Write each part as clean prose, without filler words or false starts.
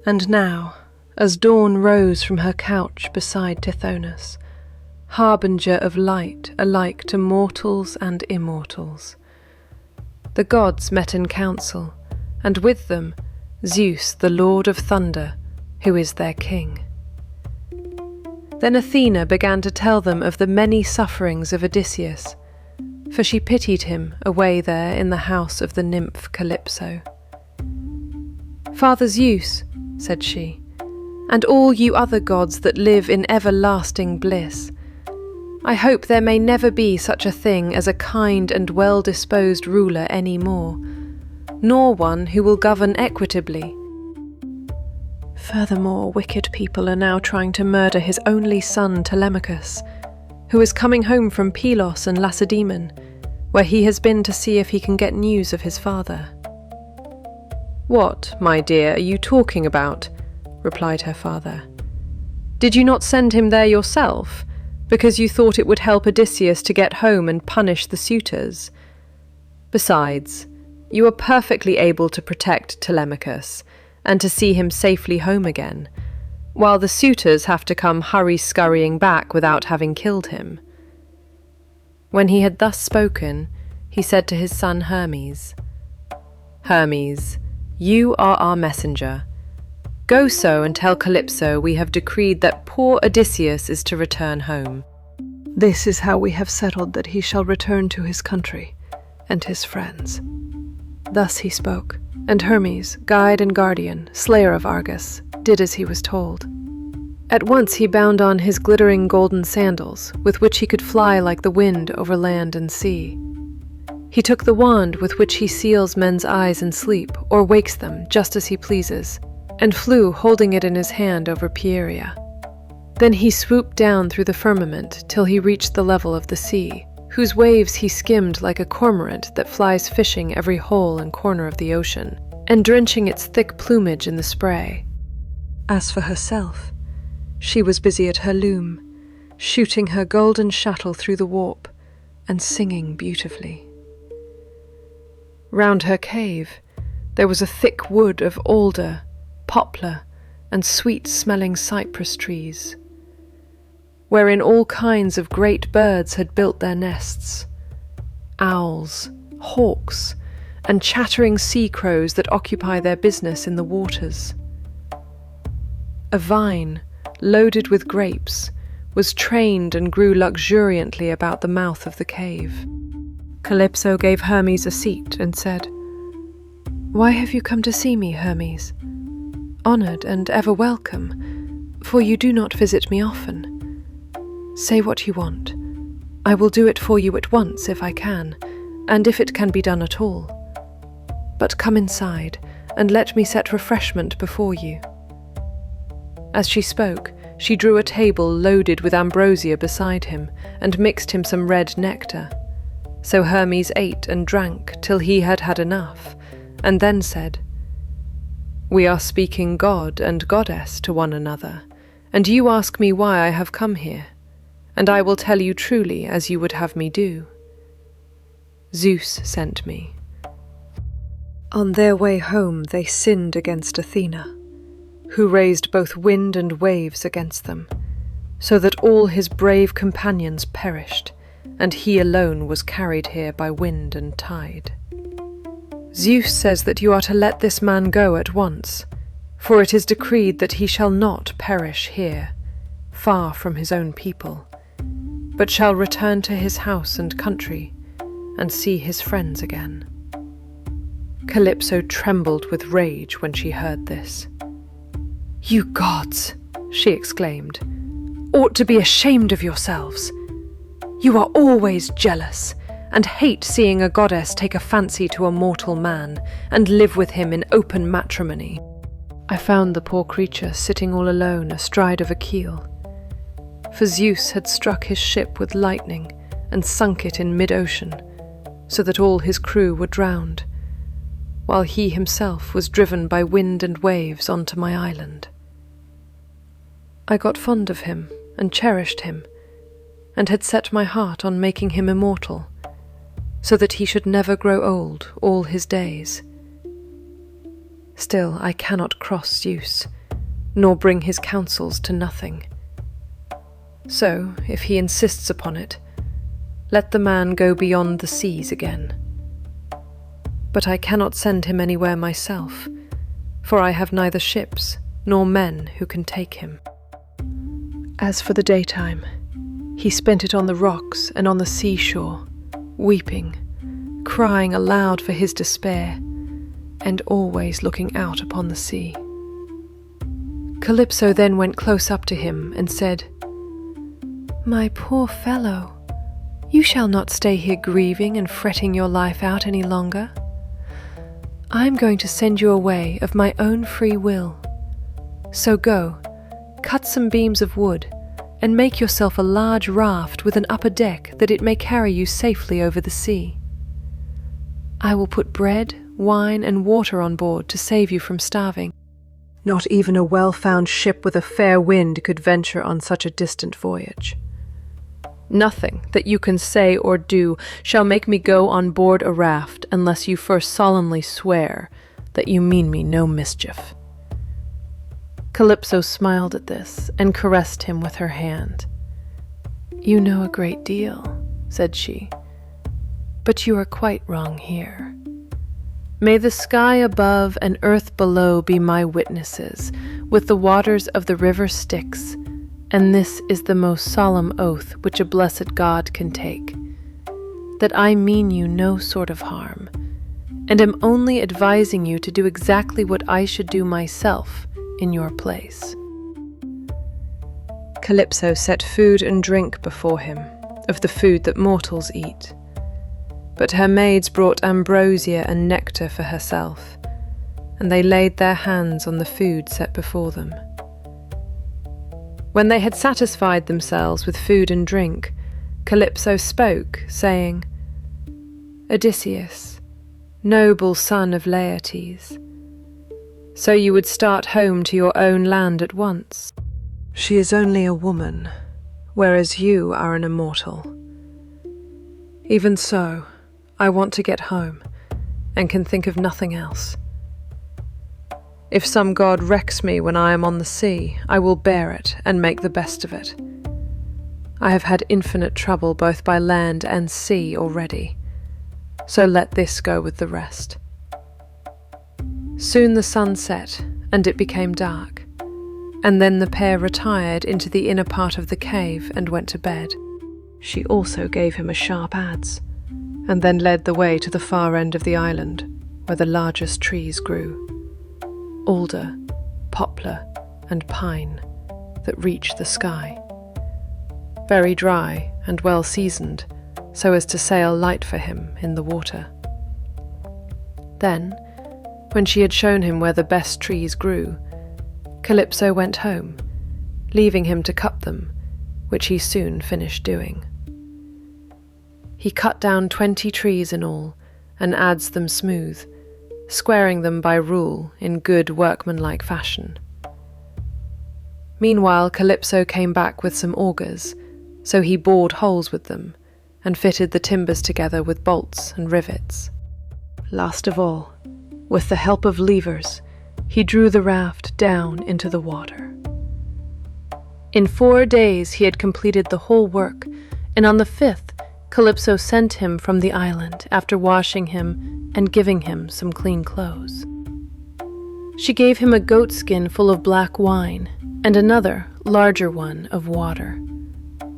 And now, as dawn rose from her couch beside Tithonus, harbinger of light alike to mortals and immortals, the gods met in council, and with them Zeus, the Lord of Thunder, who is their king. Then Athena began to tell them of the many sufferings of Odysseus, for she pitied him away there in the house of the nymph Calypso. "Father Zeus," said she, "and all you other gods that live in everlasting bliss, I hope there may never be such a thing as a kind and well-disposed ruler any more, nor one who will govern equitably. Furthermore, wicked people are now trying to murder his only son Telemachus, who is coming home from Pylos and Lacedaemon, where he has been to see if he can get news of his father." "What, my dear, are you talking about?" replied her father. "Did you not send him there yourself, because you thought it would help Odysseus to get home and punish the suitors? Besides, you are perfectly able to protect Telemachus, and to see him safely home again, while the suitors have to come hurry-scurrying back without having killed him." When he had thus spoken, he said to his son Hermes, "Hermes, you are our messenger. Go so and tell Calypso we have decreed that poor Odysseus is to return home. This is how we have settled that he shall return to his country and his friends." Thus he spoke, and Hermes, guide and guardian, slayer of Argus, did as he was told. At once he bound on his glittering golden sandals, with which he could fly like the wind over land and sea. He took the wand with which he seals men's eyes in sleep, or wakes them just as he pleases, and flew holding it in his hand over Phaeacia. Then he swooped down through the firmament till he reached the level of the sea, whose waves he skimmed like a cormorant that flies fishing every hole and corner of the ocean, and drenching its thick plumage in the spray. As for herself, she was busy at her loom, shooting her golden shuttle through the warp, and singing beautifully. Round her cave there was a thick wood of alder, poplar, and sweet-smelling cypress trees, wherein all kinds of great birds had built their nests, owls, hawks, and chattering sea crows that occupy their business in the waters. A vine, loaded with grapes, was trained and grew luxuriantly about the mouth of the cave. Calypso gave Hermes a seat and said, "Why have you come to see me, Hermes? Honoured and ever welcome, for you do not visit me often. Say what you want. I will do it for you at once if I can, and if it can be done at all. But come inside, and let me set refreshment before you." As she spoke, she drew a table loaded with ambrosia beside him, and mixed him some red nectar. So Hermes ate and drank till he had had enough, and then said, "We are speaking god and goddess to one another, and you ask me why I have come here, and I will tell you truly as you would have me do. Zeus sent me." On their way home they sinned against Athena, who raised both wind and waves against them, so that all his brave companions perished, and he alone was carried here by wind and tide. Zeus says that you are to let this man go at once, for it is decreed that he shall not perish here, far from his own people, but shall return to his house and country, and see his friends again. Calypso trembled with rage when she heard this. "You gods," she exclaimed, "ought to be ashamed of yourselves. You are always jealous, and hate seeing a goddess take a fancy to a mortal man, and live with him in open matrimony." I found the poor creature sitting all alone astride of a keel, for Zeus had struck his ship with lightning and sunk it in mid-ocean, so that all his crew were drowned, while he himself was driven by wind and waves onto my island. I got fond of him and cherished him, and had set my heart on making him immortal, so that he should never grow old all his days. Still, I cannot cross Zeus, nor bring his counsels to nothing. So, if he insists upon it, let the man go beyond the seas again. But I cannot send him anywhere myself, for I have neither ships nor men who can take him. As for the daytime, he spent it on the rocks and on the seashore, weeping, crying aloud for his despair, and always looking out upon the sea. Calypso then went close up to him and said, "My poor fellow, you shall not stay here grieving and fretting your life out any longer. I am going to send you away of my own free will. So go, cut some beams of wood, and make yourself a large raft with an upper deck that it may carry you safely over the sea. I will put bread, wine, and water on board to save you from starving. Not even a well-found ship with a fair wind could venture on such a distant voyage. Nothing that you can say or do shall make me go on board a raft unless you first solemnly swear that you mean me no mischief." Calypso smiled at this and caressed him with her hand. "You know a great deal," said she, "but you are quite wrong here. May the sky above and earth below be my witnesses, with the waters of the river Styx, and this is the most solemn oath which a blessed God can take, that I mean you no sort of harm, and am only advising you to do exactly what I should do myself in your place." Calypso set food and drink before him, of the food that mortals eat. But her maids brought ambrosia and nectar for herself, and they laid their hands on the food set before them. When they had satisfied themselves with food and drink, Calypso spoke, saying, "Odysseus, noble son of Laertes, so you would start home to your own land at once? She is only a woman, whereas you are an immortal. Even so, I want to get home, and can think of nothing else. If some god wrecks me when I am on the sea, I will bear it and make the best of it. I have had infinite trouble both by land and sea already, so let this go with the rest." Soon the sun set, and it became dark, and then the pair retired into the inner part of the cave and went to bed. She also gave him a sharp adze, and then led the way to the far end of the island, where the largest trees grew, alder, poplar, and pine, that reached the sky, very dry and well seasoned, so as to sail light for him in the water. Then, when she had shown him where the best trees grew, Calypso went home, leaving him to cut them, which he soon finished doing. He cut down 20 trees in all, and adzed them smooth, squaring them by rule in good workmanlike fashion. Meanwhile Calypso came back with some augers, so he bored holes with them, and fitted the timbers together with bolts and rivets. Last of all, with the help of levers, he drew the raft down into the water. In 4 days he had completed the whole work, and on the 5th Calypso sent him from the island after washing him and giving him some clean clothes. She gave him a goatskin full of black wine, and another, larger one, of water.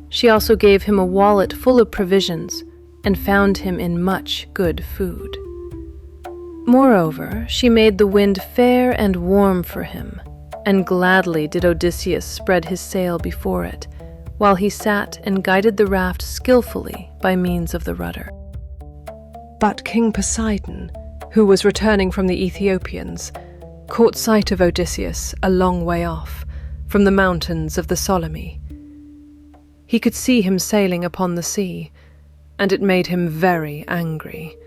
She also gave him a wallet full of provisions, and found him in much good food. Moreover, she made the wind fair and warm for him, and gladly did Odysseus spread his sail before it, while he sat and guided the raft skillfully by means of the rudder. But King Poseidon, who was returning from the Ethiopians, caught sight of Odysseus a long way off, from the mountains of the Solymi. He could see him sailing upon the sea, and it made him very angry,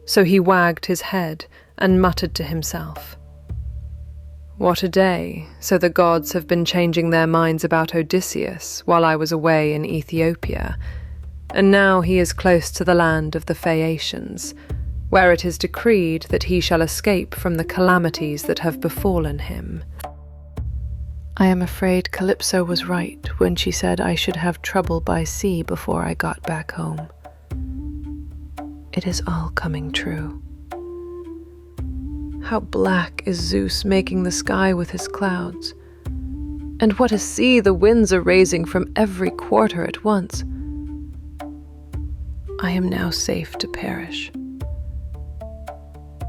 so he wagged his head and muttered to himself, "What a day, so the gods have been changing their minds about Odysseus while I was away in Ethiopia, and now he is close to the land of the Phaeacians, where it is decreed that he shall escape from the calamities that have befallen him. I am afraid Calypso was right when she said I should have trouble by sea before I got back home. It is all coming true. How black is Zeus making the sky with his clouds, and what a sea the winds are raising from every quarter at once. I am now safe to perish.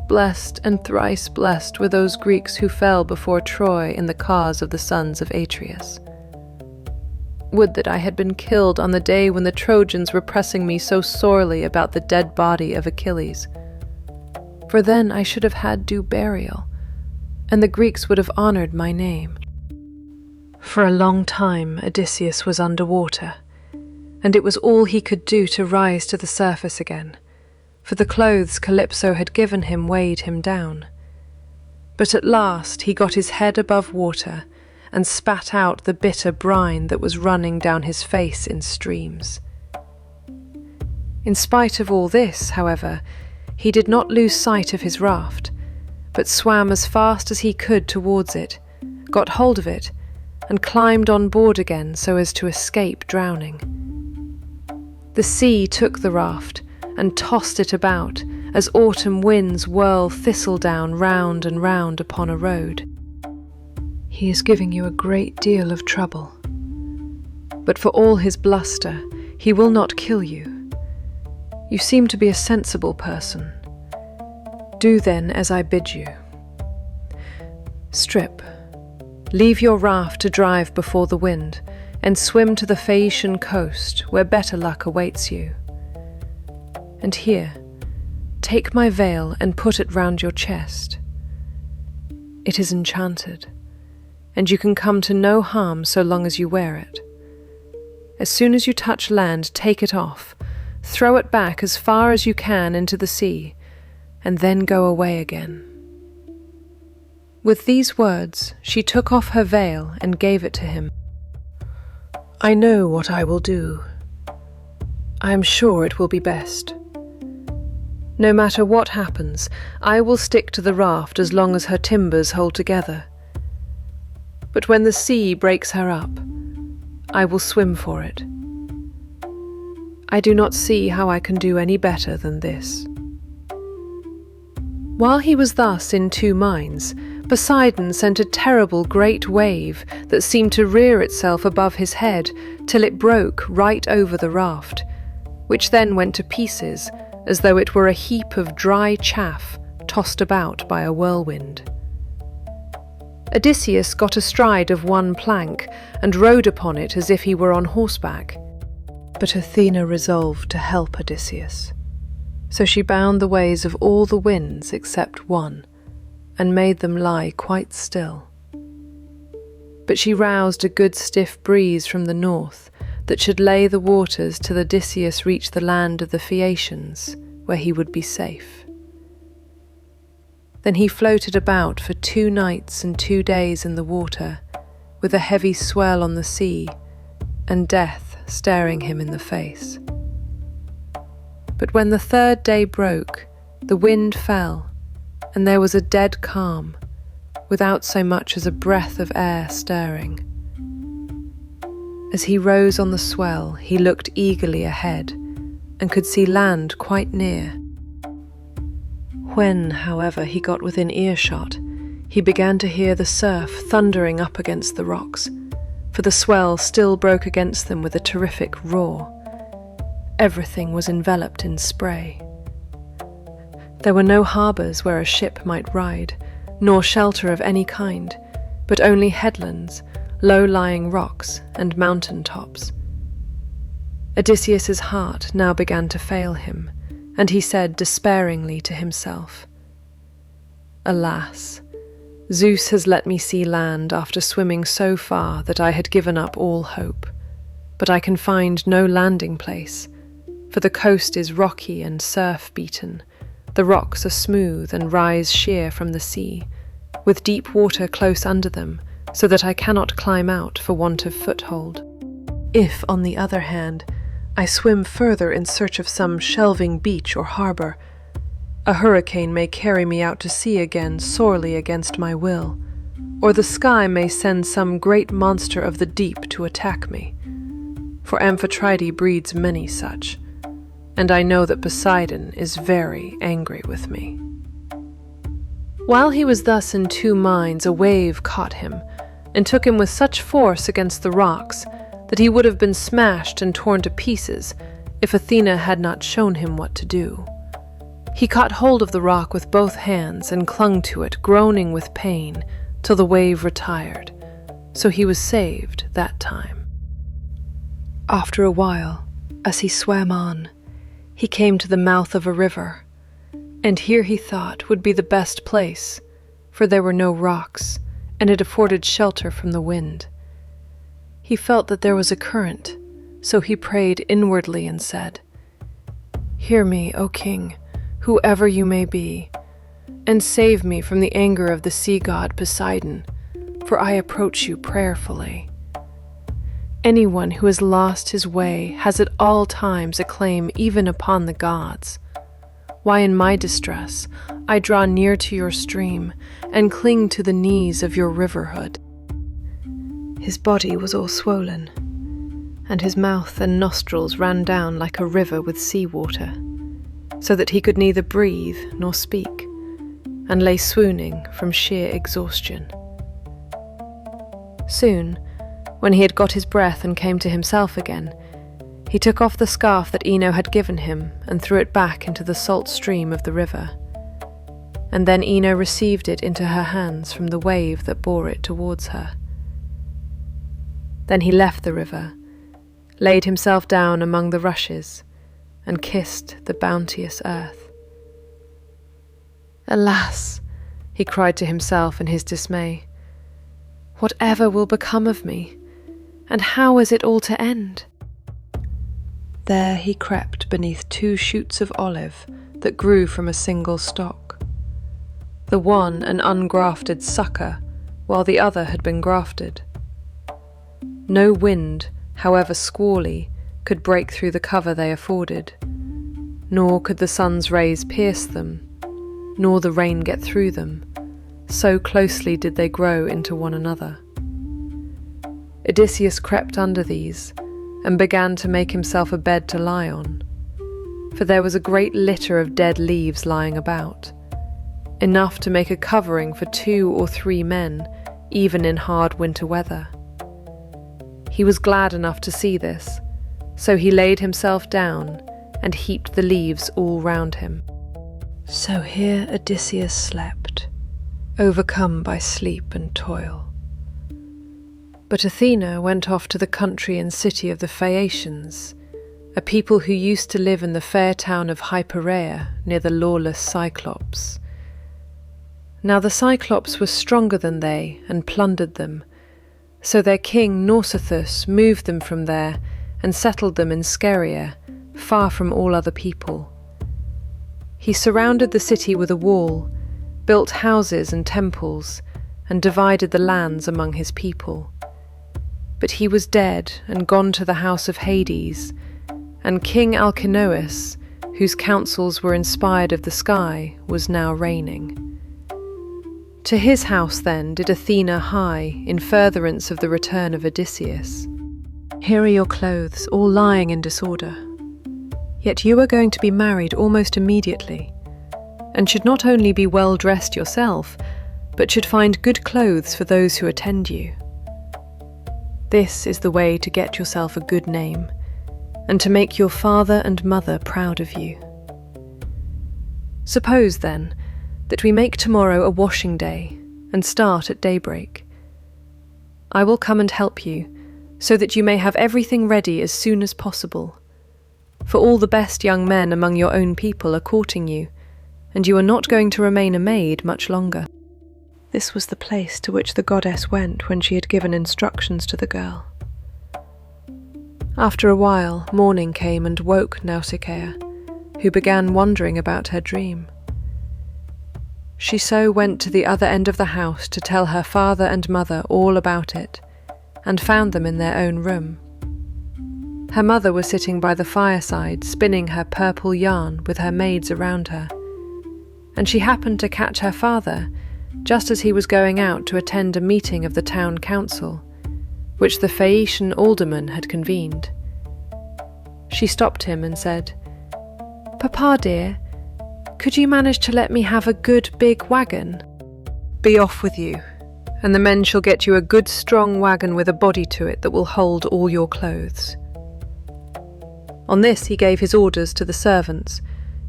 Blessed and thrice blessed were those Greeks who fell before Troy in the cause of the sons of Atreus. Would that I had been killed on the day when the Trojans were pressing me so sorely about the dead body of Achilles, for then I should have had due burial, and the Greeks would have honored my name. For a long time Odysseus was underwater, and it was all he could do to rise to the surface again, for the clothes Calypso had given him weighed him down. But at last he got his head above water and spat out the bitter brine that was running down his face in streams. In spite of all this, however, he did not lose sight of his raft, but swam as fast as he could towards it, got hold of it, and climbed on board again so as to escape drowning. The sea took the raft and tossed it about as autumn winds whirl thistledown round and round upon a road. He is giving you a great deal of trouble, but for all his bluster, he will not kill you. You seem to be a sensible person. Do then as I bid you. Strip. Leave your raft to drive before the wind, and swim to the Phaeacian coast, where better luck awaits you. And here, take my veil and put it round your chest. It is enchanted, and you can come to no harm so long as you wear it. As soon as you touch land, take it off, throw it back as far as you can into the sea, and then go away again. With these words, she took off her veil and gave it to him. I know what I will do. I am sure it will be best. No matter what happens, I will stick to the raft as long as her timbers hold together. But when the sea breaks her up, I will swim for it. I do not see how I can do any better than this. While he was thus in two minds, Poseidon sent a terrible great wave that seemed to rear itself above his head till it broke right over the raft, which then went to pieces as though it were a heap of dry chaff tossed about by a whirlwind. Odysseus got astride of one plank and rode upon it as if he were on horseback. But Athena resolved to help Odysseus. So she bound the ways of all the winds except one, and made them lie quite still. But she roused a good stiff breeze from the north that should lay the waters till Odysseus reached the land of the Phaeacians, where he would be safe. Then he floated about for 2 nights and 2 days in the water, with a heavy swell on the sea, and death staring him in the face. But when the 3rd day broke, the wind fell, and there was a dead calm, without so much as a breath of air stirring. As he rose on the swell, he looked eagerly ahead, and could see land quite near. When, however, he got within earshot, he began to hear the surf thundering up against the rocks, for the swell still broke against them with a terrific roar. Everything was enveloped in spray. There were no harbours where a ship might ride, nor shelter of any kind, but only headlands, low-lying rocks, and mountain tops. Odysseus's heart now began to fail him, and he said despairingly to himself, "Alas, Zeus has let me see land after swimming so far that I had given up all hope, but I can find no landing place, for the coast is rocky and surf-beaten, the rocks are smooth and rise sheer from the sea, with deep water close under them, so that I cannot climb out for want of foothold. If, on the other hand, I swim further in search of some shelving beach or harbour, A hurricane may carry me out to sea again sorely against my will, or the sky may send some great monster of the deep to attack me, for Amphitrite breeds many such, and I know that Poseidon is very angry with me." While he was thus in two minds, a wave caught him, and took him with such force against the rocks that he would have been smashed and torn to pieces if Athena had not shown him what to do. He caught hold of the rock with both hands and clung to it, groaning with pain, till the wave retired, so he was saved that time. After a while, as he swam on, he came to the mouth of a river, and here he thought would be the best place, for there were no rocks, and it afforded shelter from the wind. He felt that there was a current, so he prayed inwardly and said, "Hear me, O king, whoever you may be, and save me from the anger of the sea god Poseidon, for I approach you prayerfully. Anyone who has lost his way has at all times a claim even upon the gods. Why in my distress I draw near to your stream and cling to the knees of your riverhood." His body was all swollen, and his mouth and nostrils ran down like a river with sea water, so that he could neither breathe nor speak, and lay swooning from sheer exhaustion. Soon, when he had got his breath and came to himself again, he took off the scarf that Ino had given him and threw it back into the salt stream of the river. And then Ino received it into her hands from the wave that bore it towards her. Then he left the river, laid himself down among the rushes, and kissed the bounteous earth. "Alas," he cried to himself in his dismay, "whatever will become of me, and how is it all to end?" There he crept beneath 2 shoots of olive that grew from a single stalk, the one an ungrafted sucker, while the other had been grafted. No wind, however squally, could break through the cover they afforded, nor could the sun's rays pierce them, nor the rain get through them, so closely did they grow into one another. Odysseus crept under these, and began to make himself a bed to lie on, for there was a great litter of dead leaves lying about, enough to make a covering for 2 or 3 men, even in hard winter weather. He was glad enough to see this, so he laid himself down and heaped the leaves all round him. So here Odysseus slept, overcome by sleep and toil. But Athena went off to the country and city of the Phaeacians, a people who used to live in the fair town of Hypereia near the lawless Cyclops. Now the Cyclops was stronger than they and plundered them, so their king Nausithous moved them from there and settled them in Scheria, far from all other people. He surrounded the city with a wall, built houses and temples, and divided the lands among his people. But he was dead and gone to the house of Hades, and King Alcinous, whose counsels were inspired of the sky, was now reigning. To his house then did Athena hie in furtherance of the return of Odysseus. "Here are your clothes, all lying in disorder. Yet you are going to be married almost immediately, and should not only be well dressed yourself, but should find good clothes for those who attend you. This is the way to get yourself a good name, and to make your father and mother proud of you. Suppose, then, that we make tomorrow a washing day, and start at daybreak. I will come and help you, so that you may have everything ready as soon as possible. For all the best young men among your own people are courting you, and you are not going to remain a maid much longer." This was the place to which the goddess went when she had given instructions to the girl. After a while, morning came and woke Nausicaa, who began wondering about her dream. She so went to the other end of the house to tell her father and mother all about it, and found them in their own room. Her mother was sitting by the fireside, spinning her purple yarn with her maids around her, and she happened to catch her father just as he was going out to attend a meeting of the town council, which the Phaeacian alderman had convened. She stopped him and said, "Papa dear, could you manage to let me have a good big wagon?" "Be off with you, and the men shall get you a good strong wagon with a body to it that will hold all your clothes." On this he gave his orders to the servants,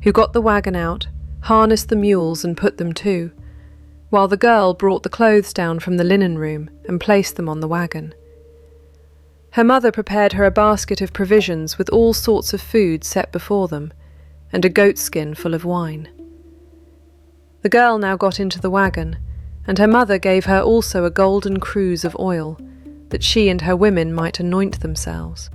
who got the wagon out, harnessed the mules and put them to, while the girl brought the clothes down from the linen room and placed them on the wagon. Her mother prepared her a basket of provisions with all sorts of food set before them, and a goatskin full of wine. The girl now got into the wagon, and her mother gave her also a golden cruse of oil, that she and her women might anoint themselves.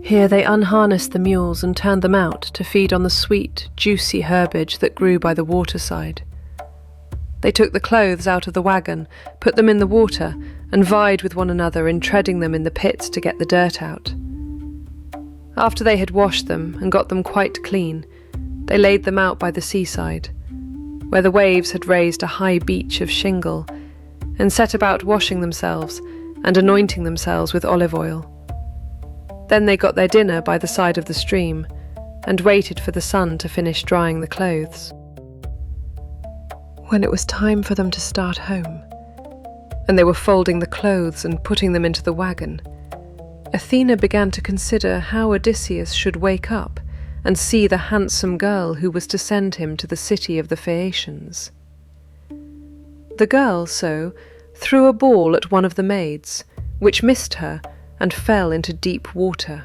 Here they unharnessed the mules and turned them out to feed on the sweet, juicy herbage that grew by the waterside. They took the clothes out of the wagon, put them in the water, and vied with one another in treading them in the pits to get the dirt out. After they had washed them and got them quite clean, they laid them out by the seaside, where the waves had raised a high beach of shingle, and set about washing themselves and anointing themselves with olive oil. Then they got their dinner by the side of the stream, and waited for the sun to finish drying the clothes. When it was time for them to start home, and they were folding the clothes and putting them into the wagon, Athena began to consider how Odysseus should wake up and see the handsome girl who was to send him to the city of the Phaeacians. The girl, so, threw a ball at one of the maids, which missed her and fell into deep water.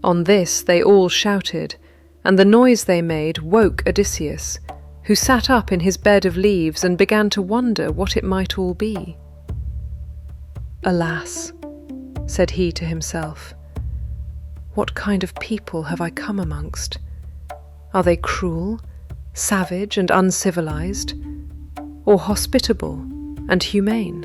On this they all shouted, and the noise they made woke Odysseus, who sat up in his bed of leaves and began to wonder what it might all be. "Alas," said he to himself, "what kind of people have I come amongst? Are they cruel, savage and uncivilized, or hospitable and humane?"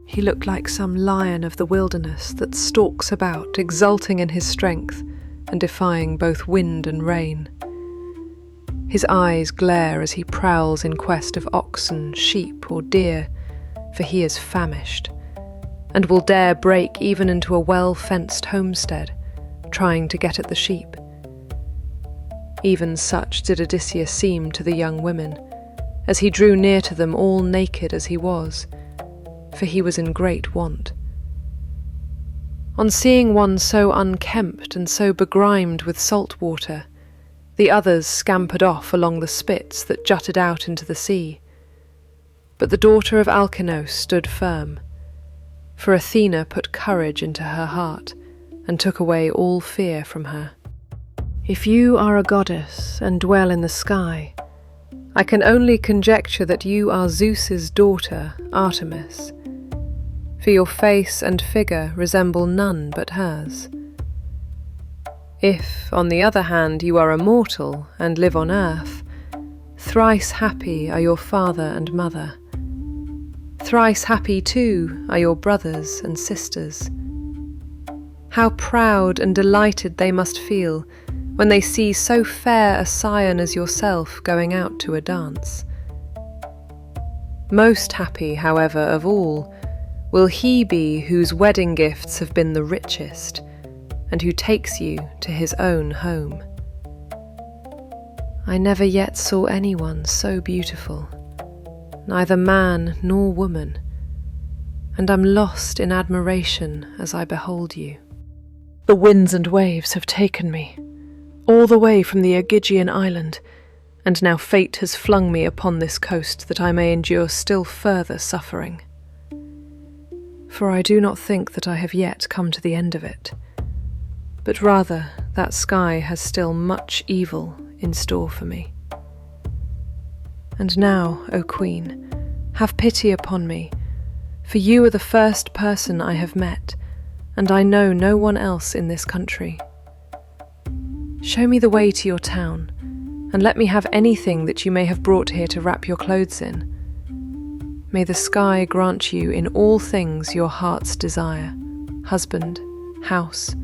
He looked like some lion of the wilderness that stalks about, exulting in his strength and defying both wind and rain. His eyes glare as he prowls in quest of oxen, sheep, or deer, for he is famished, and will dare break even into a well-fenced homestead, trying to get at the sheep. Even such did Odysseus seem to the young women, as he drew near to them all naked as he was, for he was in great want. On seeing one so unkempt and so begrimed with salt water, the others scampered off along the spits that jutted out into the sea. But the daughter of Alcinous stood firm, for Athena put courage into her heart and took away all fear from her. "If you are a goddess and dwell in the sky, I can only conjecture that you are Zeus's daughter, Artemis, for your face and figure resemble none but hers. If, on the other hand, you are a mortal and live on earth, thrice happy are your father and mother. Thrice happy, too, are your brothers and sisters. How proud and delighted they must feel when they see so fair a scion as yourself going out to a dance. Most happy, however, of all, will he be whose wedding gifts have been the richest, and who takes you to his own home. I never yet saw anyone so beautiful, neither man nor woman, and am lost in admiration as I behold you. The winds and waves have taken me, all the way from the Aegean island, and now fate has flung me upon this coast that I may endure still further suffering. For I do not think that I have yet come to the end of it, but rather that sky has still much evil in store for me. And now, O Queen, have pity upon me, for you are the first person I have met, and I know no one else in this country. Show me the way to your town, and let me have anything that you may have brought here to wrap your clothes in. May the sky grant you in all things your heart's desire, husband, house,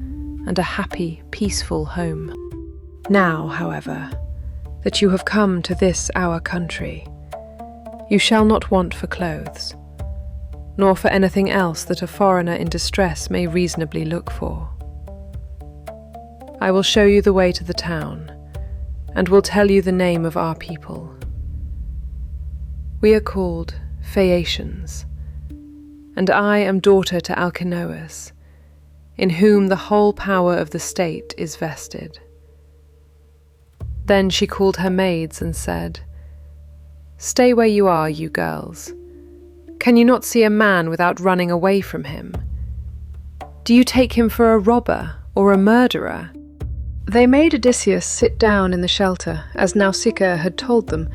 and a happy, peaceful home. Now, however, that you have come to this our country. You shall not want for clothes, nor for anything else that a foreigner in distress may reasonably look for. I will show you the way to the town, and will tell you the name of our people. We are called Phaeacians, and I am daughter to Alcinous, in whom the whole power of the state is vested." Then she called her maids and said, "Stay where you are, you girls. Can you not see a man without running away from him? Do you take him for a robber or a murderer?" They made Odysseus sit down in the shelter, as Nausicaa had told them,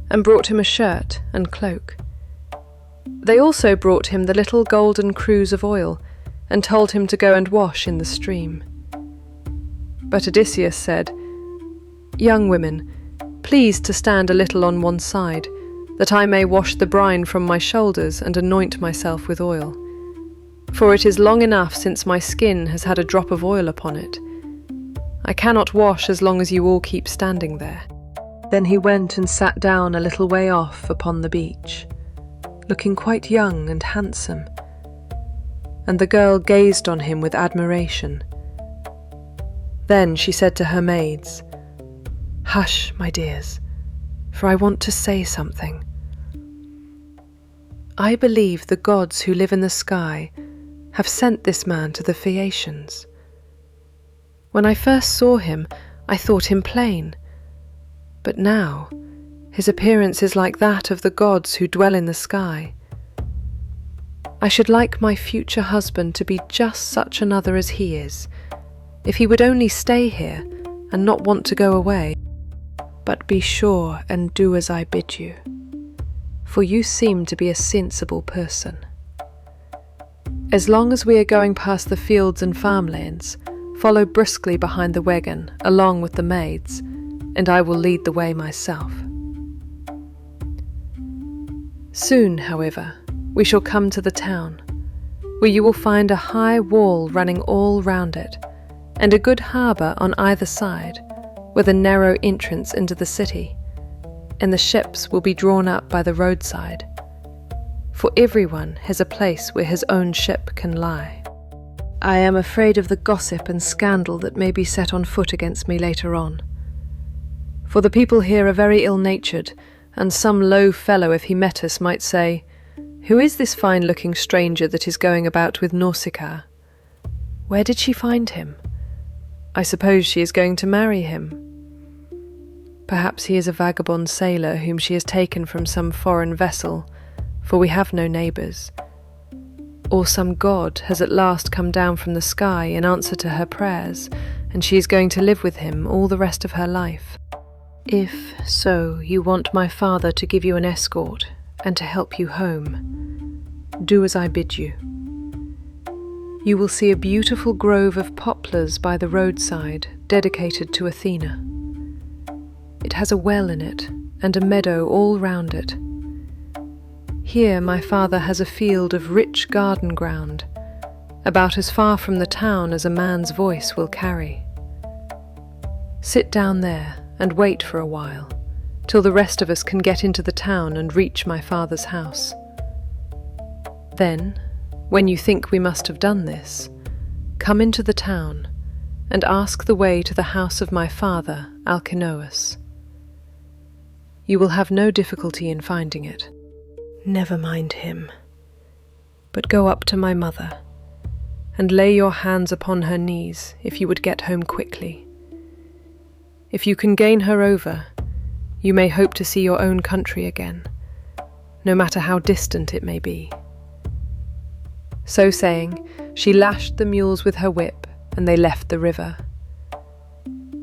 and brought him a shirt and cloak. They also brought him the little golden cruse of oil, and told him to go and wash in the stream. But Odysseus said, "Young women, please to stand a little on one side, that I may wash the brine from my shoulders and anoint myself with oil. For it is long enough since my skin has had a drop of oil upon it. I cannot wash as long as you all keep standing there." Then he went and sat down a little way off upon the beach, looking quite young and handsome, and the girl gazed on him with admiration. Then she said to her maids, "Hush, my dears, for I want to say something. I believe the gods who live in the sky have sent this man to the Phaeacians. When I first saw him, I thought him plain, but now his appearance is like that of the gods who dwell in the sky. I should like my future husband to be just such another as he is, if he would only stay here and not want to go away. But be sure and do as I bid you, for you seem to be a sensible person. As long as we are going past the fields and farmlands, follow briskly behind the wagon, along with the maids, and I will lead the way myself. Soon, however, we shall come to the town, where you will find a high wall running all round it, and a good harbour on either side, with a narrow entrance into the city, and the ships will be drawn up by the roadside, for everyone has a place where his own ship can lie. I am afraid of the gossip and scandal that may be set on foot against me later on, for the people here are very ill-natured, and some low fellow, if he met us, might say, 'Who is this fine-looking stranger that is going about with Nausicaa? Where did she find him? I suppose she is going to marry him. Perhaps he is a vagabond sailor whom she has taken from some foreign vessel, for we have no neighbours. Or some god has at last come down from the sky in answer to her prayers, and she is going to live with him all the rest of her life. If so, you want my father to give you an escort and to help you home, do as I bid you. You will see a beautiful grove of poplars by the roadside dedicated to Athena. It has a well in it and a meadow all round it. Here my father has a field of rich garden ground, about as far from the town as a man's voice will carry. Sit down there and wait for a while, till the rest of us can get into the town and reach my father's house. Then, when you think we must have done this, come into the town and ask the way to the house of my father, Alcinous. You will have no difficulty in finding it. Never mind him, but go up to my mother, and lay your hands upon her knees if you would get home quickly. If you can gain her over, you may hope to see your own country again, no matter how distant it may be." So saying, she lashed the mules with her whip, and they left the river.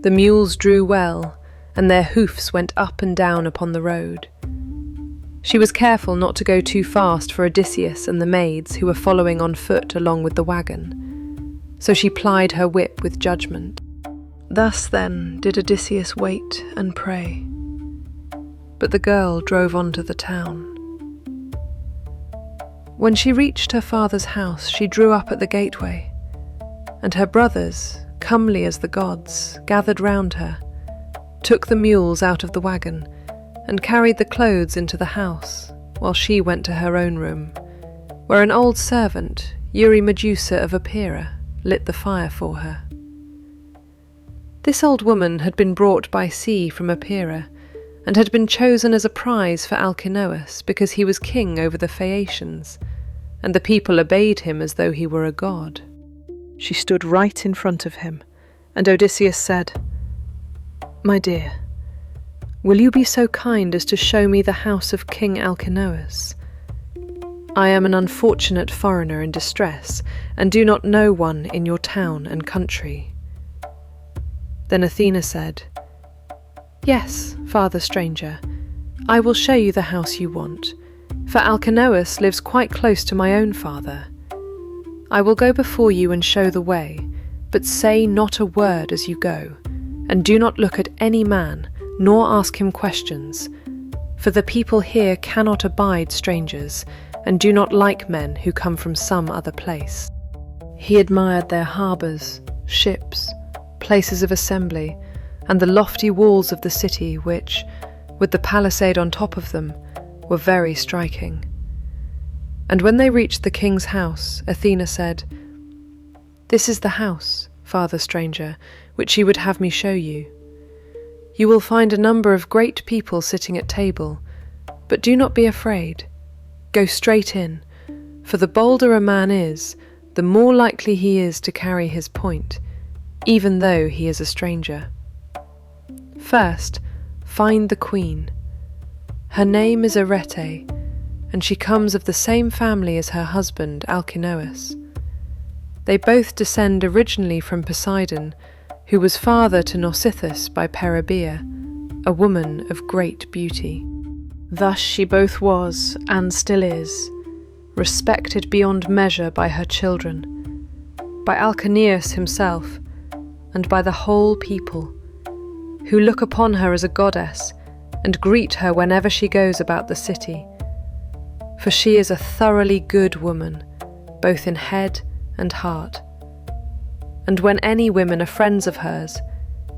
The mules drew well, and their hoofs went up and down upon the road. She was careful not to go too fast for Odysseus and the maids who were following on foot along with the wagon, so she plied her whip with judgment. Thus then did Odysseus wait and pray, but the girl drove on to the town. When she reached her father's house, she drew up at the gateway, and her brothers, comely as the gods, gathered round her, took the mules out of the wagon, and carried the clothes into the house, while she went to her own room, where an old servant, Eurymedusa of Epira, lit the fire for her. This old woman had been brought by sea from Epira, and had been chosen as a prize for Alcinous because he was king over the Phaeacians, and the people obeyed him as though he were a god. She stood right in front of him, and Odysseus said, "My dear, will you be so kind as to show me the house of King Alcinous? I am an unfortunate foreigner in distress, and do not know one in your town and country." Then Athena said, "Yes, father stranger, I will show you the house you want, for Alcinous lives quite close to my own father. I will go before you and show the way, but say not a word as you go, and do not look at any man, nor ask him questions, for the people here cannot abide strangers, and do not like men who come from some other place." He admired their harbours, ships, places of assembly, and the lofty walls of the city which, with the palisade on top of them, were very striking. And when they reached the king's house, Athena said, "This is the house, father stranger, which you would have me show you. You will find a number of great people sitting at table, but do not be afraid. Go straight in, for the bolder a man is, the more likely he is to carry his point, even though he is a stranger. First, find the queen. Her name is Arete, and she comes of the same family as her husband Alcinous. They both descend originally from Poseidon, who was father to Nausithous by Peribea, a woman of great beauty. Thus she both was, and still is, respected beyond measure by her children, by Alcinous himself, and by the whole people, who look upon her as a goddess and greet her whenever she goes about the city. For she is a thoroughly good woman, both in head and heart. And when any women are friends of hers,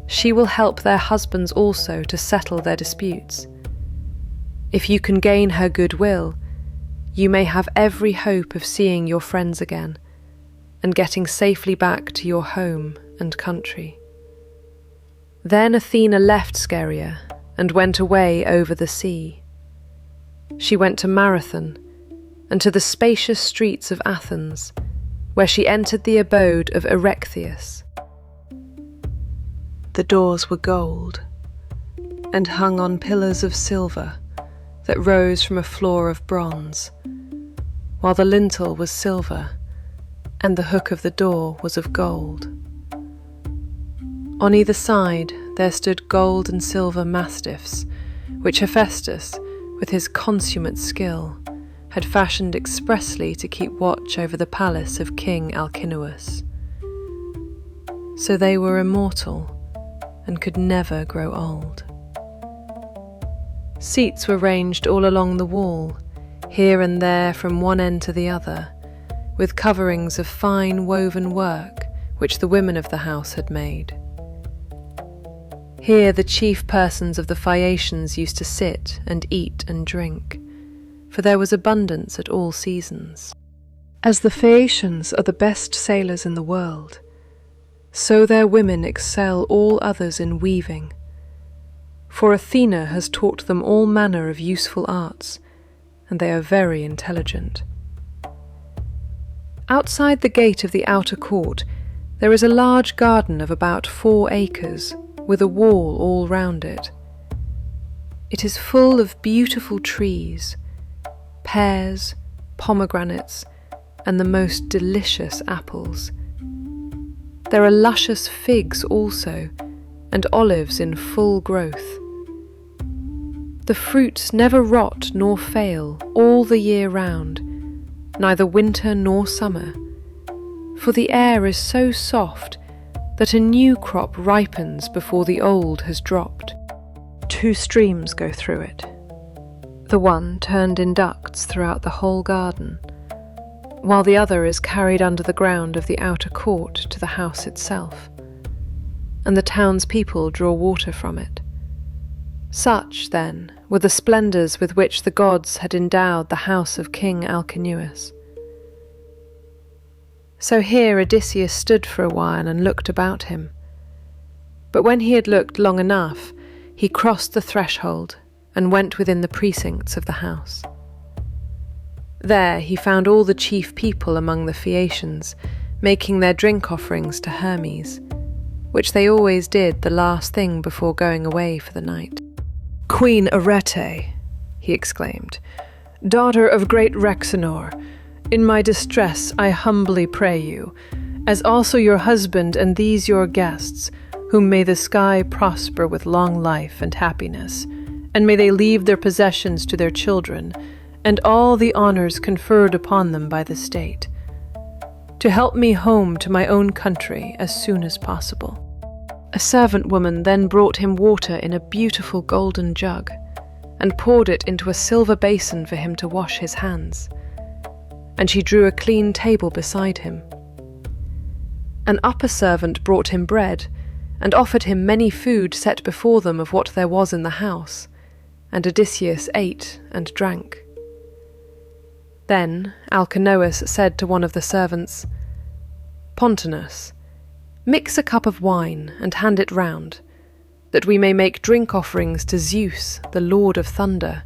she will help their husbands also to settle their disputes. If you can gain her goodwill, you may have every hope of seeing your friends again, and getting safely back to your home and country." Then Athena left Scheria and went away over the sea. She went to Marathon and to the spacious streets of Athens, where she entered the abode of Erechtheus. The doors were gold and hung on pillars of silver that rose from a floor of bronze, while the lintel was silver and the hook of the door was of gold. On either side there stood gold and silver mastiffs, which Hephaestus, with his consummate skill, had fashioned expressly to keep watch over the palace of King Alcinous. So they were immortal and could never grow old. Seats were ranged all along the wall, here and there from one end to the other, with coverings of fine woven work which the women of the house had made. Here the chief persons of the Phaeacians used to sit and eat and drink, for there was abundance at all seasons. As the Phaeacians are the best sailors in the world, so their women excel all others in weaving, for Athena has taught them all manner of useful arts, and they are very intelligent. Outside the gate of the outer court there is a large garden of about 4 acres, with a wall all round it. It is full of beautiful trees, pears, pomegranates, and the most delicious apples. There are luscious figs also, and olives in full growth. The fruits never rot nor fail all the year round, neither winter nor summer, for the air is so soft that a new crop ripens before the old has dropped. 2 streams go through it, the one turned in ducts throughout the whole garden, while the other is carried under the ground of the outer court to the house itself, and the townspeople draw water from it, Such, then, were the splendours with which the gods had endowed the house of King Alcinous. So here Odysseus stood for a while and looked about him. But when he had looked long enough, he crossed the threshold and went within the precincts of the house. There he found all the chief people among the Phaeacians making their drink offerings to Hermes, which they always did the last thing before going away for the night. "Queen Arete," he exclaimed, "daughter of great Rhexenor, in my distress I humbly pray you, as also your husband and these your guests, whom may the sky prosper with long life and happiness, and may they leave their possessions to their children, and all the honours conferred upon them by the state, to help me home to my own country as soon as possible." A servant woman then brought him water in a beautiful golden jug, and poured it into a silver basin for him to wash his hands, and she drew a clean table beside him. An upper servant brought him bread, and offered him many food set before them of what there was in the house, and Odysseus ate and drank. Then Alcinous said to one of the servants, "Pontonous, mix a cup of wine and hand it round, that we may make drink offerings to Zeus, the Lord of Thunder,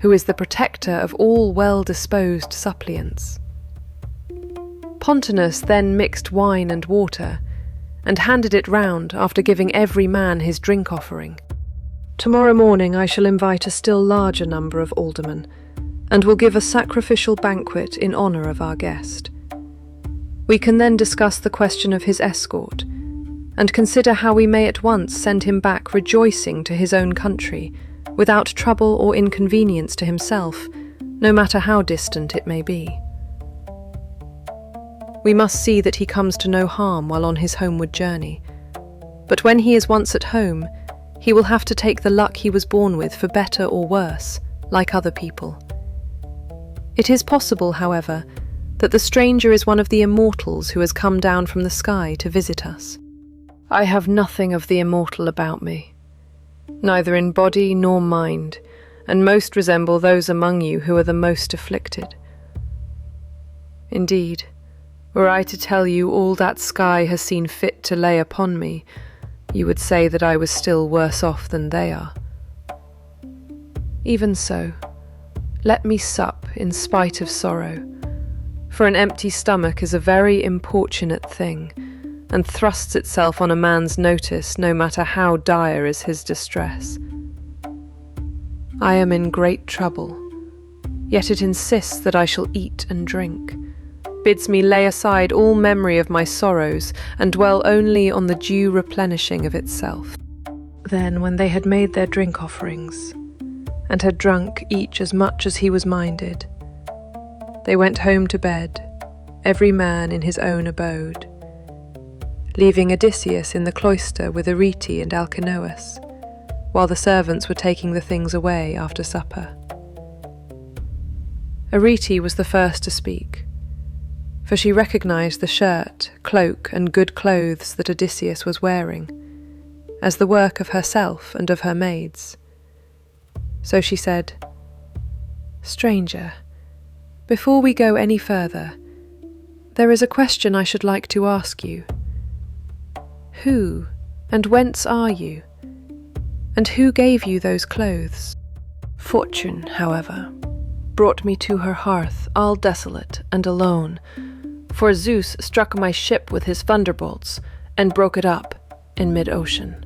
who is the protector of all well-disposed suppliants." Pontonous then mixed wine and water, and handed it round after giving every man his drink offering. "Tomorrow morning I shall invite a still larger number of aldermen, and will give a sacrificial banquet in honour of our guest. We can then discuss the question of his escort, and consider how we may at once send him back rejoicing to his own country, without trouble or inconvenience to himself, no matter how distant it may be. We must see that he comes to no harm while on his homeward journey, but when he is once at home, he will have to take the luck he was born with for better or worse, like other people. It is possible, however, that the stranger is one of the immortals who has come down from the sky to visit us. I have nothing of the immortal about me, neither in body nor mind, and most resemble those among you who are the most afflicted. Indeed, were I to tell you all that sky has seen fit to lay upon me, you would say that I was still worse off than they are. Even so, let me sup in spite of sorrow, for an empty stomach is a very importunate thing, and thrusts itself on a man's notice no matter how dire is his distress. I am in great trouble, yet it insists that I shall eat and drink, bids me lay aside all memory of my sorrows, and dwell only on the due replenishing of itself. Then, when they had made their drink offerings, and had drunk each as much as he was minded, they went home to bed, every man in his own abode, leaving Odysseus in the cloister with Arete and Alcinous, while the servants were taking the things away after supper. Arete was the first to speak, for she recognized the shirt, cloak, and good clothes that Odysseus was wearing, as the work of herself and of her maids. So she said, "Stranger, before we go any further, there is a question I should like to ask you. Who and whence are you? And who gave you those clothes?" Fortune, however, brought me to her hearth all desolate and alone, for Zeus struck my ship with his thunderbolts and broke it up in mid-ocean.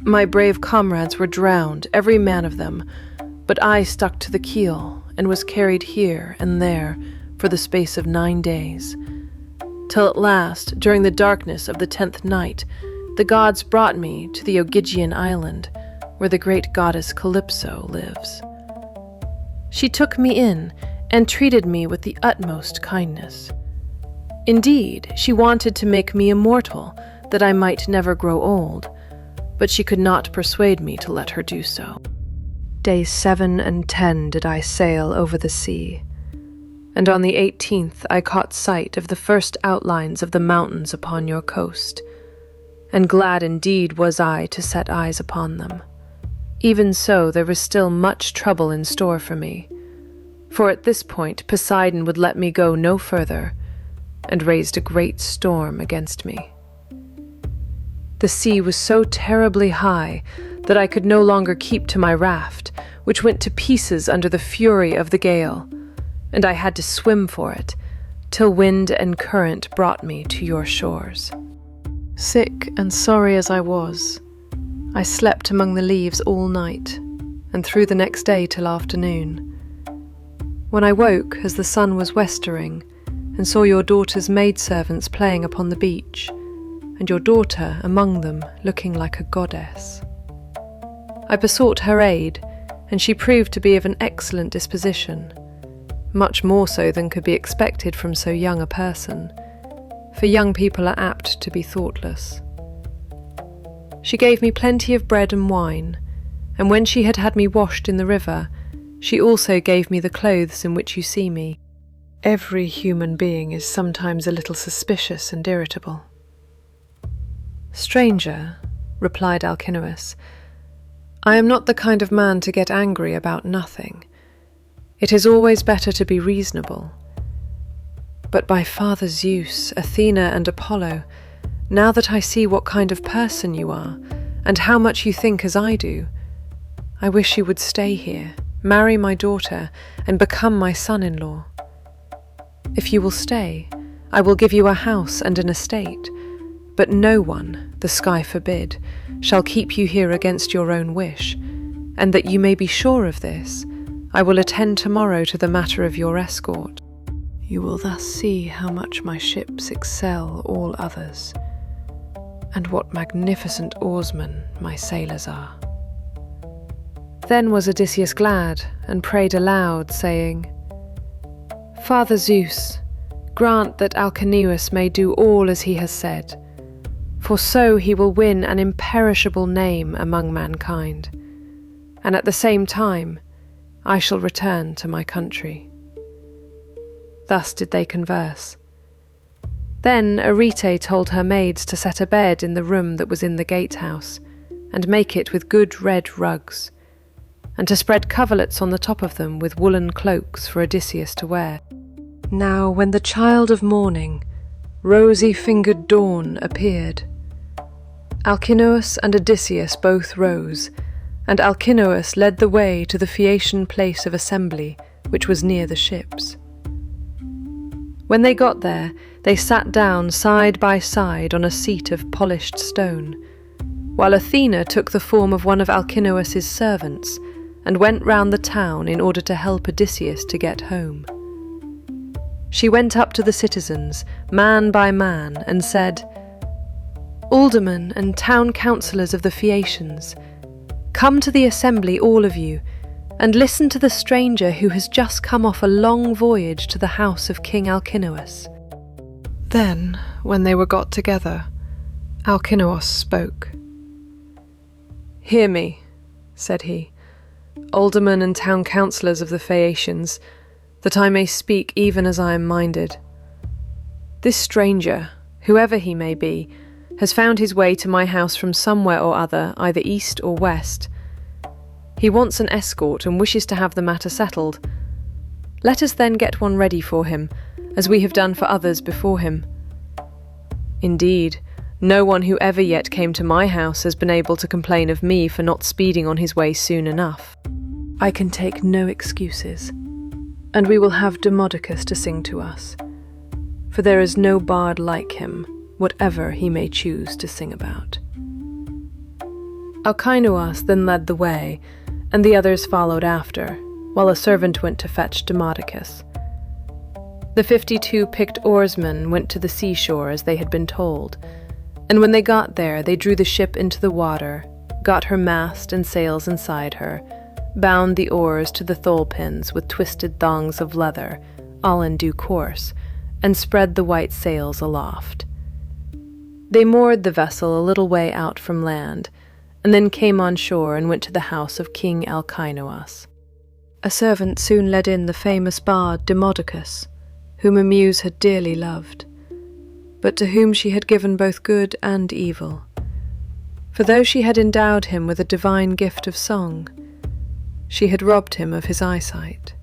My brave comrades were drowned, every man of them, but I stuck to the keel and was carried here and there for the space of 9 days, till at last, during the darkness of the 10th night, the gods brought me to the Aegean island, where the great goddess Calypso lives. She took me in and treated me with the utmost kindness. Indeed, she wanted to make me immortal, that I might never grow old, but she could not persuade me to let her do so. Days 7 and 10 did I sail over the sea, and on the 18th I caught sight of the first outlines of the mountains upon your coast, and glad indeed was I to set eyes upon them, Even so, there was still much trouble in store for me, for at this point Poseidon would let me go no further, and raised a great storm against me. The sea was so terribly high that I could no longer keep to my raft, which went to pieces under the fury of the gale, and I had to swim for it, till wind and current brought me to your shores. Sick and sorry as I was, I slept among the leaves all night, and through the next day till afternoon. When I woke as the sun was westering, and saw your daughter's maidservants playing upon the beach, and your daughter among them looking like a goddess. I besought her aid, and she proved to be of an excellent disposition, much more so than could be expected from so young a person, for young people are apt to be thoughtless. She gave me plenty of bread and wine, and when she had me washed in the river, she also gave me the clothes in which you see me. Every human being is sometimes a little suspicious and irritable. Stranger, replied Alcinous, I am not the kind of man to get angry about nothing. It is always better to be reasonable. But by Father Zeus, Athena, and Apollo, now that I see what kind of person you are, and how much you think as I do, I wish you would stay here, marry my daughter, and become my son-in-law. If you will stay, I will give you a house and an estate, but no one, the sky forbid, shall keep you here against your own wish, and that you may be sure of this, I will attend tomorrow to the matter of your escort. You will thus see how much my ships excel all others, and what magnificent oarsmen my sailors are. Then was Odysseus glad, and prayed aloud, saying, Father Zeus, grant that Alcinous may do all as he has said, for so he will win an imperishable name among mankind, and at the same time I shall return to my country. Thus did they converse. Then Arete told her maids to set a bed in the room that was in the gatehouse, and make it with good red rugs, and to spread coverlets on the top of them with woolen cloaks for Odysseus to wear. Now when the child of morning, rosy-fingered dawn, appeared, Alcinous and Odysseus both rose, and Alcinous led the way to the Phaeacian place of assembly, which was near the ships. When they got there, they sat down side by side on a seat of polished stone, while Athena took the form of one of Alcinous's servants, and went round the town in order to help Odysseus to get home. She went up to the citizens, man by man, and said, Aldermen and town councillors of the Phaeacians, come to the assembly, all of you, and listen to the stranger who has just come off a long voyage to the house of King Alcinous. Then, when they were got together, Alcinous spoke. Hear me, said he, aldermen and town councillors of the Phaeacians, that I may speak even as I am minded. This stranger, whoever he may be, has found his way to my house from somewhere or other, either east or west. He wants an escort and wishes to have the matter settled. Let us then get one ready for him, as we have done for others before him. Indeed, no one who ever yet came to my house has been able to complain of me for not speeding on his way soon enough. I can take no excuses, and we will have Demodocus to sing to us, for there is no bard like him, whatever he may choose to sing about. Alcinous then led the way, and the others followed after, while a servant went to fetch Demodocus. The 52 picked oarsmen went to the seashore as they had been told, and when they got there they drew the ship into the water, got her mast and sails inside her, bound the oars to the thole-pins with twisted thongs of leather, all in due course, and spread the white sails aloft. They moored the vessel a little way out from land, and then came on shore and went to the house of King Alcinous. A servant soon led in the famous bard Demodocus, whom a muse had dearly loved, but to whom she had given both good and evil. For though she had endowed him with a divine gift of song, she had robbed him of his eyesight.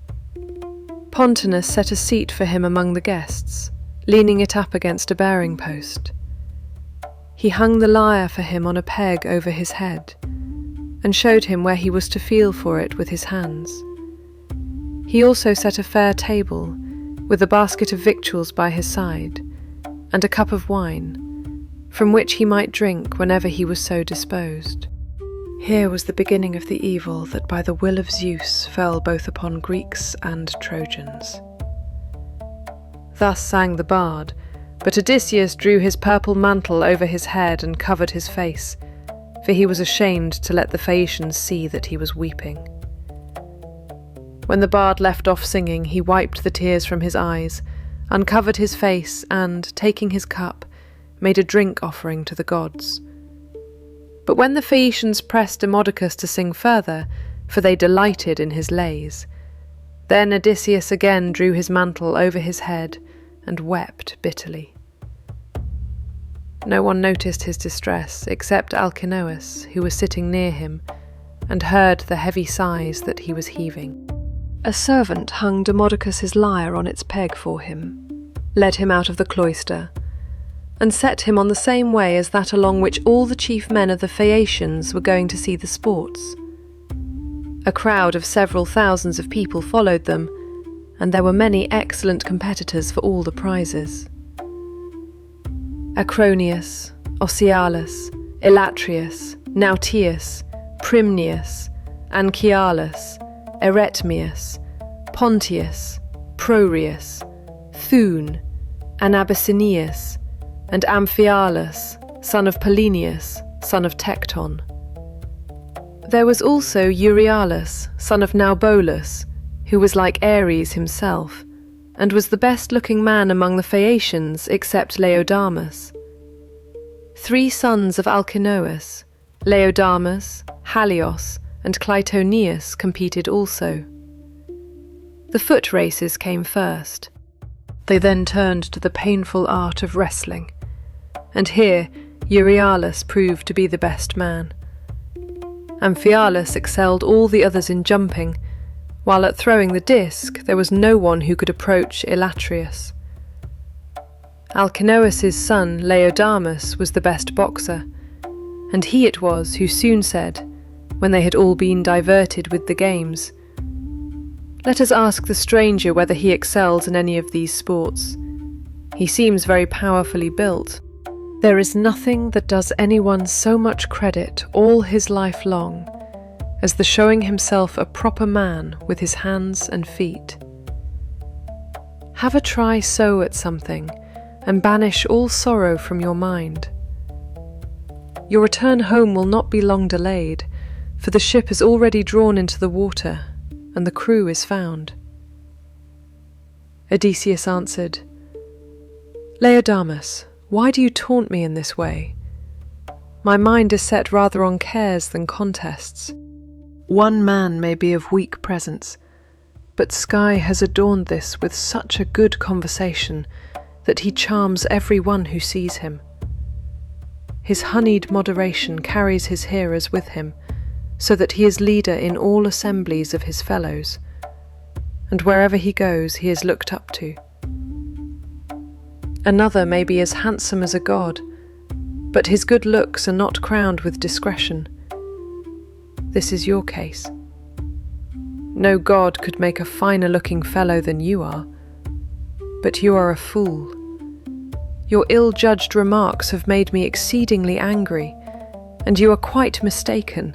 Pontonous set a seat for him among the guests, leaning it up against a bearing post. He hung the lyre for him on a peg over his head, and showed him where he was to feel for it with his hands. He also set a fair table, with a basket of victuals by his side, and a cup of wine, from which he might drink whenever he was so disposed. Here was the beginning of the evil that by the will of Zeus fell both upon Greeks and Trojans. Thus sang the bard, but Odysseus drew his purple mantle over his head and covered his face, for he was ashamed to let the Phaeacians see that he was weeping. When the bard left off singing, he wiped the tears from his eyes, uncovered his face, and, taking his cup, made a drink offering to the gods. But when the Phaeacians pressed Demodocus to sing further, for they delighted in his lays, then Odysseus again drew his mantle over his head and wept bitterly. No one noticed his distress except Alcinous, who was sitting near him, and heard the heavy sighs that he was heaving. A servant hung Demodocus's lyre on its peg for him, led him out of the cloister, and set him on the same way as that along which all the chief men of the Phaeacians were going to see the sports. A crowd of several thousands of people followed them, and there were many excellent competitors for all the prizes. Acroneus, Ocealus, Elatrius, Nautius, Primnius, Anchialus, Eretmius, Pontius, Proreus, Thun, Anabyssinius, and Amphialus, son of Polinius, son of Tecton. There was also Euryalus, son of Naubolus, who was like Ares himself, and was the best-looking man among the Phaeacians except Laodamas. 3 sons of Alcinous, Laodamas, Halios, and Clytoneus competed also. The foot races came first. They then turned to the painful art of wrestling, and here Euryalus proved to be the best man. Amphialus excelled all the others in jumping, while at throwing the disc there was no one who could approach Elatrius. Alcinous's son Laodamas was the best boxer, and he it was who soon said, when they had all been diverted with the games, "Let us ask the stranger whether he excels in any of these sports. He seems very powerfully built. There is nothing that does anyone so much credit all his life long as the showing himself a proper man with his hands and feet. Have a try so at something, and banish all sorrow from your mind. Your return home will not be long delayed, for the ship is already drawn into the water, and the crew is found." Odysseus answered, "Laodamas, why do you taunt me in this way? My mind is set rather on cares than contests. One man may be of weak presence, but Sky has adorned this with such a good conversation that he charms every one who sees him. His honeyed moderation carries his hearers with him, so that he is leader in all assemblies of his fellows, and wherever he goes he is looked up to. Another may be as handsome as a god, but his good looks are not crowned with discretion. This is your case. No god could make a finer-looking fellow than you are, but you are a fool. Your ill-judged remarks have made me exceedingly angry, and you are quite mistaken,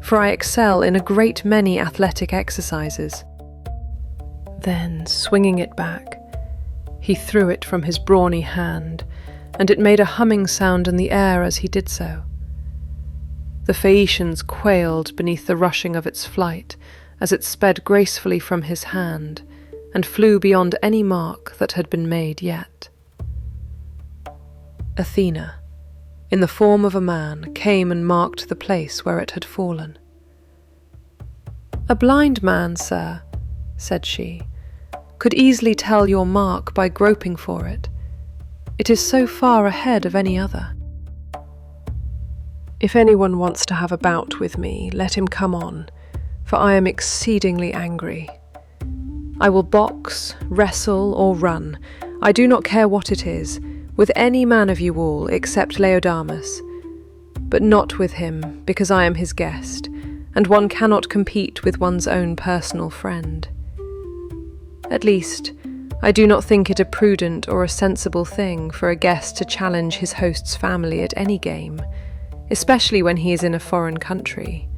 for I excel in a great many athletic exercises." Then, swinging it back, he threw it from his brawny hand, and it made a humming sound in the air as he did so. The Phaeacians quailed beneath the rushing of its flight as it sped gracefully from his hand and flew beyond any mark that had been made yet. Athena, in the form of a man, came and marked the place where it had fallen. "A blind man, sir," said she, "could easily tell your mark by groping for it. It is so far ahead of any other." If anyone wants to have a bout with me, let him come on, for I am exceedingly angry. I will box, wrestle, or run, I do not care what it is, with any man of you all except Laodamas, but not with him, because I am his guest, and one cannot compete with one's own personal friend. At least, I do not think it a prudent or a sensible thing for a guest to challenge his host's family at any game, especially when he is in a foreign country.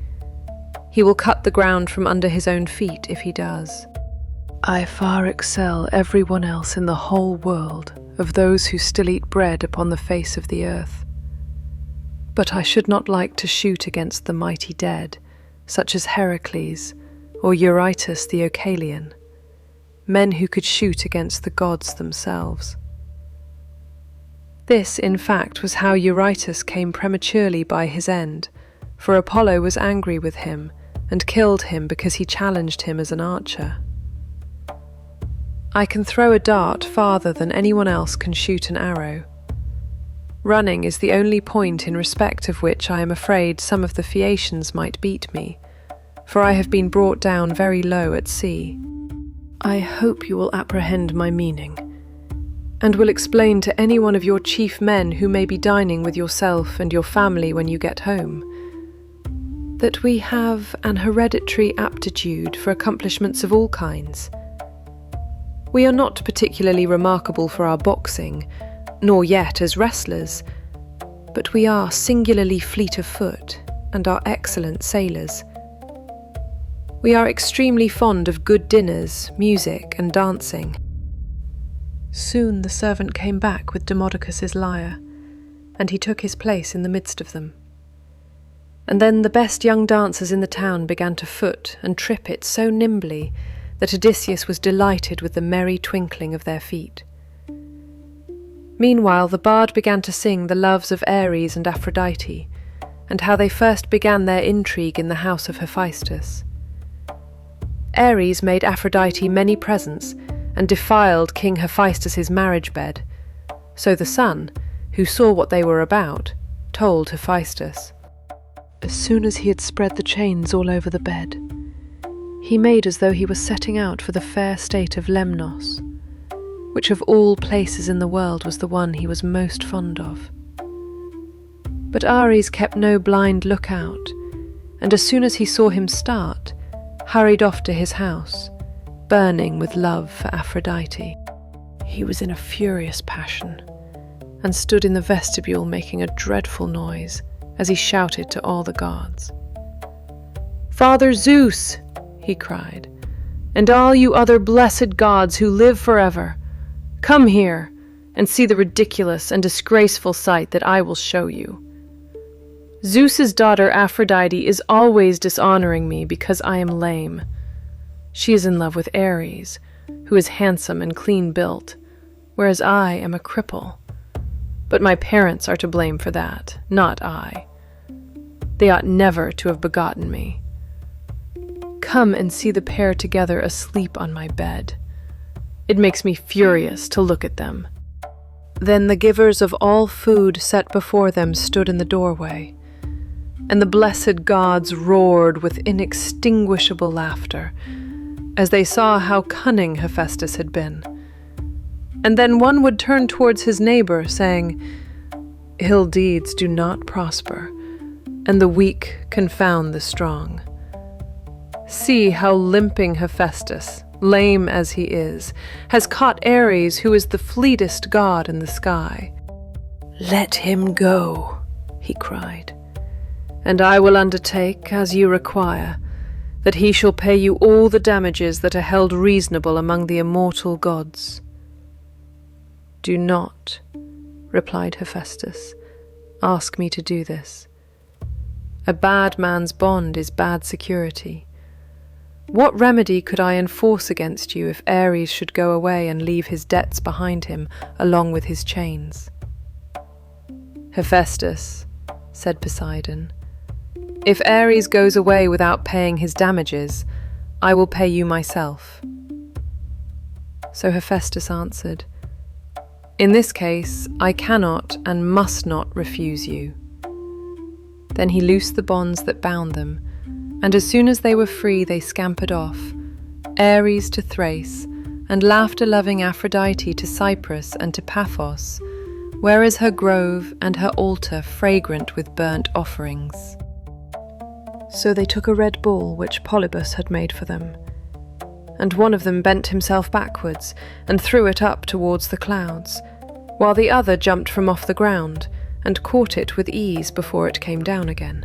He will cut the ground from under his own feet if he does. I far excel everyone else in the whole world of those who still eat bread upon the face of the earth. But I should not like to shoot against the mighty dead, such as Heracles or Eurytus the Oechalian, men who could shoot against the gods themselves. This, in fact, was how Eurytus came prematurely by his end, for Apollo was angry with him and killed him because he challenged him as an archer. I can throw a dart farther than anyone else can shoot an arrow. Running is the only point in respect of which I am afraid some of the Phaeacians might beat me, for I have been brought down very low at sea. I hope you will apprehend my meaning, and will explain to any one of your chief men who may be dining with yourself and your family when you get home, that we have an hereditary aptitude for accomplishments of all kinds. We are not particularly remarkable for our boxing, nor yet as wrestlers, but we are singularly fleet of foot and are excellent sailors. We are extremely fond of good dinners, music, and dancing. Soon the servant came back with Demodocus's lyre, and he took his place in the midst of them. And then the best young dancers in the town began to foot and trip it so nimbly that Odysseus was delighted with the merry twinkling of their feet. Meanwhile the bard began to sing the loves of Ares and Aphrodite, and how they first began their intrigue in the house of Hephaestus. Ares made Aphrodite many presents and defiled King Hephaestus's marriage bed, so the son, who saw what they were about, told Hephaestus. As soon as he had spread the chains all over the bed, he made as though he was setting out for the fair state of Lemnos, which of all places in the world was the one he was most fond of. But Ares kept no blind lookout, and as soon as he saw him start, hurried off to his house, burning with love for Aphrodite. He was in a furious passion, and stood in the vestibule making a dreadful noise as he shouted to all the gods. "Father Zeus," he cried, "and all you other blessed gods who live forever, come here and see the ridiculous and disgraceful sight that I will show you. Zeus's daughter Aphrodite is always dishonoring me because I am lame. She is in love with Ares, who is handsome and clean-built, whereas I am a cripple. But my parents are to blame for that, not I. They ought never to have begotten me. Come and see the pair together asleep on my bed. It makes me furious to look at them." Then the givers of all food set before them stood in the doorway, and the blessed gods roared with inextinguishable laughter as they saw how cunning Hephaestus had been. And then one would turn towards his neighbor, saying, "Ill deeds do not prosper, and the weak confound the strong. See how limping Hephaestus, lame as he is, has caught Ares, who is the fleetest god in the sky. Let him go," he cried, "and I will undertake, as you require, that he shall pay you all the damages that are held reasonable among the immortal gods." "Do not," replied Hephaestus, "ask me to do this. A bad man's bond is bad security. What remedy could I enforce against you if Ares should go away and leave his debts behind him along with his chains?" "Hephaestus," said Poseidon, "if Ares goes away without paying his damages, I will pay you myself." So Hephaestus answered, "In this case, I cannot and must not refuse you." Then he loosed the bonds that bound them, and as soon as they were free they scampered off, Ares to Thrace, and laughter-loving Aphrodite to Cyprus and to Paphos, where is her grove and her altar fragrant with burnt offerings. So they took a red bull which Polybus had made for them, and one of them bent himself backwards and threw it up towards the clouds, while the other jumped from off the ground and caught it with ease before it came down again.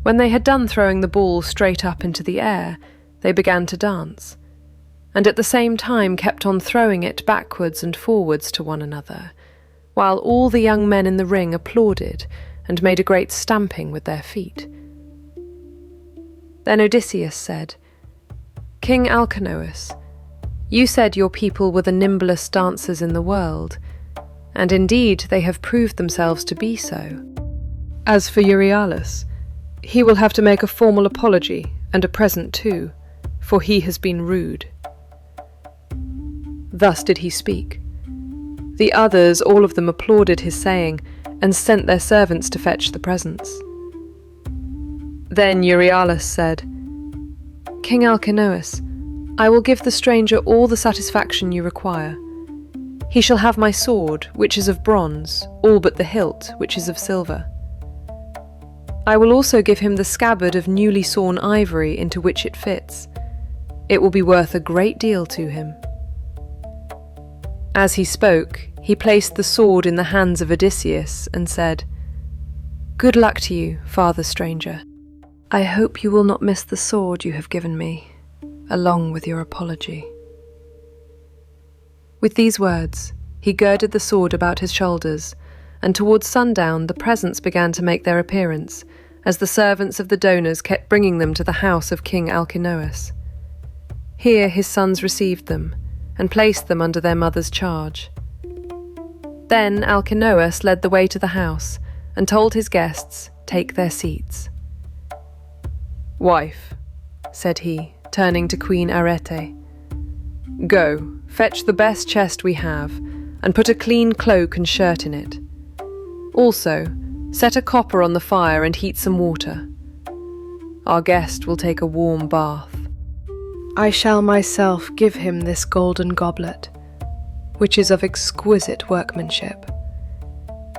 When they had done throwing the ball straight up into the air, they began to dance, and at the same time kept on throwing it backwards and forwards to one another, while all the young men in the ring applauded and made a great stamping with their feet. Then Odysseus said, "King Alcinous, you said your people were the nimblest dancers in the world, and indeed they have proved themselves to be so. As for Euryalus, he will have to make a formal apology and a present too, for he has been rude." Thus did he speak. The others, all of them, applauded his saying, and sent their servants to fetch the presents. Then Euryalus said, "King Alcinous, I will give the stranger all the satisfaction you require. He shall have my sword, which is of bronze, all but the hilt, which is of silver. I will also give him the scabbard of newly sawn ivory into which it fits. It will be worth a great deal to him." As he spoke, he placed the sword in the hands of Odysseus and said, "Good luck to you, father stranger. I hope you will not miss the sword you have given me, along with your apology." With these words, he girded the sword about his shoulders, and towards sundown the presents began to make their appearance, as the servants of the donors kept bringing them to the house of King Alcinous. Here his sons received them, and placed them under their mother's charge. Then Alcinous led the way to the house, and told his guests, "Take their seats." "Wife," said he, turning to Queen Arete, "go, fetch the best chest we have, and put a clean cloak and shirt in it. Also, set a copper on the fire and heat some water. Our guest will take a warm bath. I shall myself give him this golden goblet, which is of exquisite workmanship,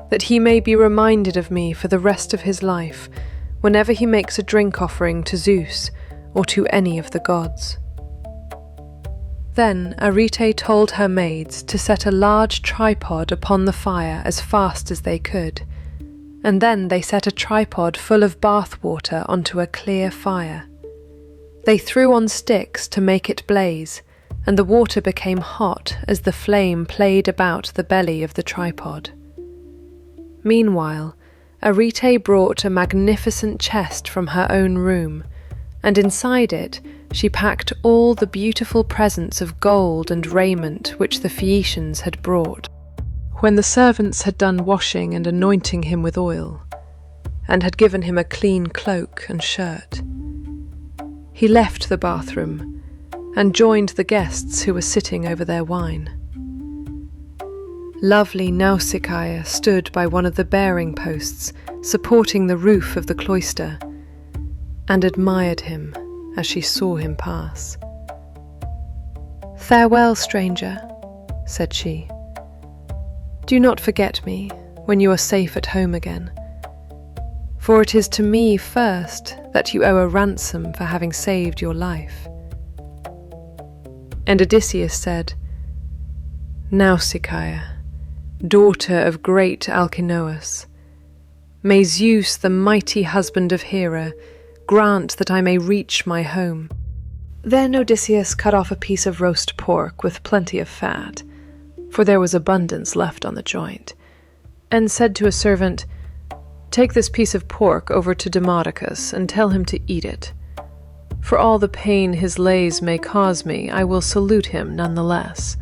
that he may be reminded of me for the rest of his life whenever he makes a drink offering to Zeus or to any of the gods." Then Arete told her maids to set a large tripod upon the fire as fast as they could, and then they set a tripod full of bath water onto a clear fire. They threw on sticks to make it blaze, and the water became hot as the flame played about the belly of the tripod. Meanwhile, Arete brought a magnificent chest from her own room, and inside it she packed all the beautiful presents of gold and raiment which the Phaeacians had brought. When the servants had done washing and anointing him with oil, and had given him a clean cloak and shirt, he left the bathroom and joined the guests who were sitting over their wine. Lovely Nausicaa stood by one of the bearing posts supporting the roof of the cloister, and admired him as she saw him pass. "Farewell, stranger," said she. "Do not forget me when you are safe at home again, for it is to me first that you owe a ransom for having saved your life." And Odysseus said, "Nausicaa, daughter of great Alcinous, may Zeus, the mighty husband of Hera, grant that I may reach my home." Then Odysseus cut off a piece of roast pork with plenty of fat, for there was abundance left on the joint, and said to a servant, "Take this piece of pork over to Demodocus and tell him to eat it. For all the pain his lays may cause me, I will salute him none the less.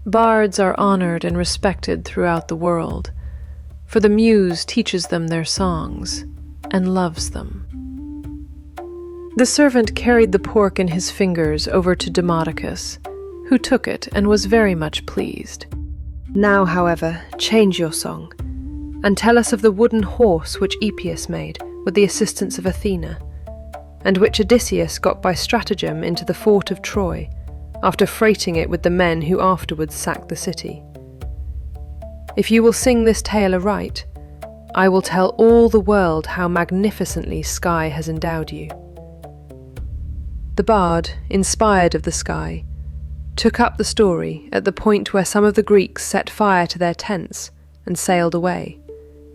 Bards are honored and respected throughout the world, for the muse teaches them their songs and loves them." The servant carried the pork in his fingers over to Demodocus, who took it and was very much pleased. "Now, however, change your song. And tell us of the wooden horse which Epeus made with the assistance of Athena, and which Odysseus got by stratagem into the fort of Troy, after freighting it with the men who afterwards sacked the city. If you will sing this tale aright, I will tell all the world how magnificently sky has endowed you." The bard, inspired of the sky, took up the story at the point where some of the Greeks set fire to their tents and sailed away,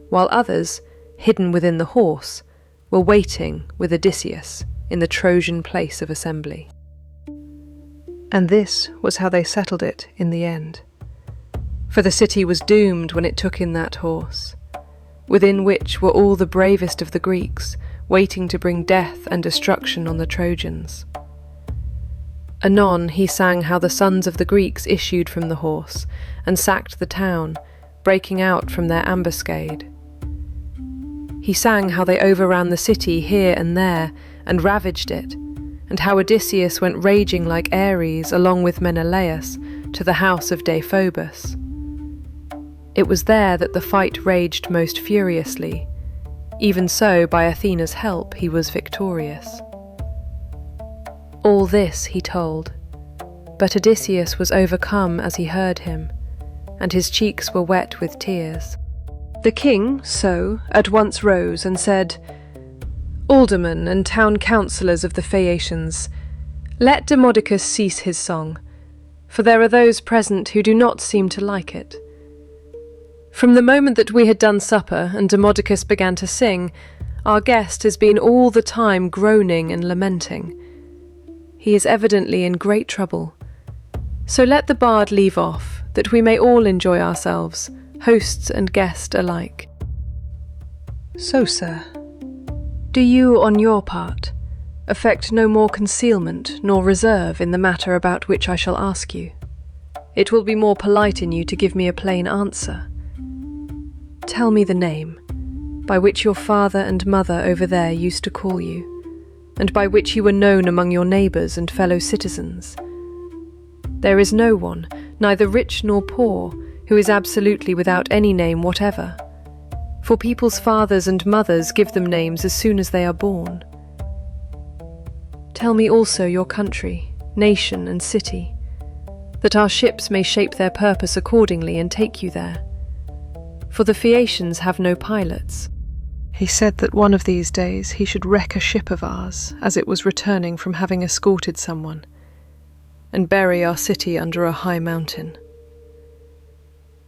while others, hidden within the horse, were waiting with Odysseus in the Trojan place of assembly. And this was how they settled it in the end. For the city was doomed when it took in that horse, within which were all the bravest of the Greeks, waiting to bring death and destruction on the Trojans. Anon he sang how the sons of the Greeks issued from the horse and sacked the town, breaking out from their ambuscade. He sang how they overran the city here and there and ravaged it, and how Odysseus went raging like Ares along with Menelaus to the house of Deiphobus. It was there that the fight raged most furiously. Even so, by Athena's help, he was victorious. All this he told, but Odysseus was overcome as he heard him, and his cheeks were wet with tears. The king, so, at once rose and said, "Aldermen and town councillors of the Phaeacians, let Demodocus cease his song, for there are those present who do not seem to like it." From the moment that we had done supper and Demodocus began to sing, our guest has been all the time groaning and lamenting. He is evidently in great trouble. So let the bard leave off, that we may all enjoy ourselves, hosts and guest alike. So, sir, do you, on your part, affect no more concealment nor reserve in the matter about which I shall ask you? It will be more polite in you to give me a plain answer. Tell me the name, by which your father and mother over there used to call you, and by which you were known among your neighbours and fellow citizens. There is no one, neither rich nor poor, who is absolutely without any name whatever, for people's fathers and mothers give them names as soon as they are born. Tell me also your country, nation and city, that our ships may shape their purpose accordingly and take you there. For the Phaeacians have no pilots. He said that one of these days he should wreck a ship of ours as it was returning from having escorted someone, and bury our city under a high mountain.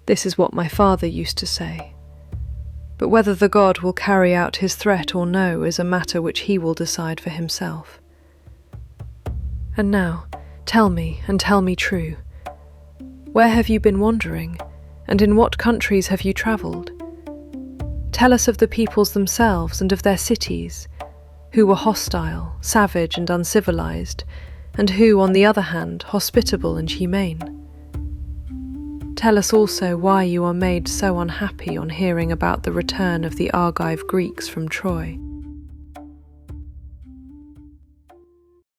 This is what my father used to say, but whether the god will carry out his threat or no is a matter which he will decide for himself. And now, tell me, and tell me true, where have you been wandering, and in what countries have you travelled? Tell us of the peoples themselves and of their cities, who were hostile, savage and uncivilized, and who, on the other hand, hospitable and humane. Tell us also why you are made so unhappy on hearing about the return of the Argive Greeks from Troy.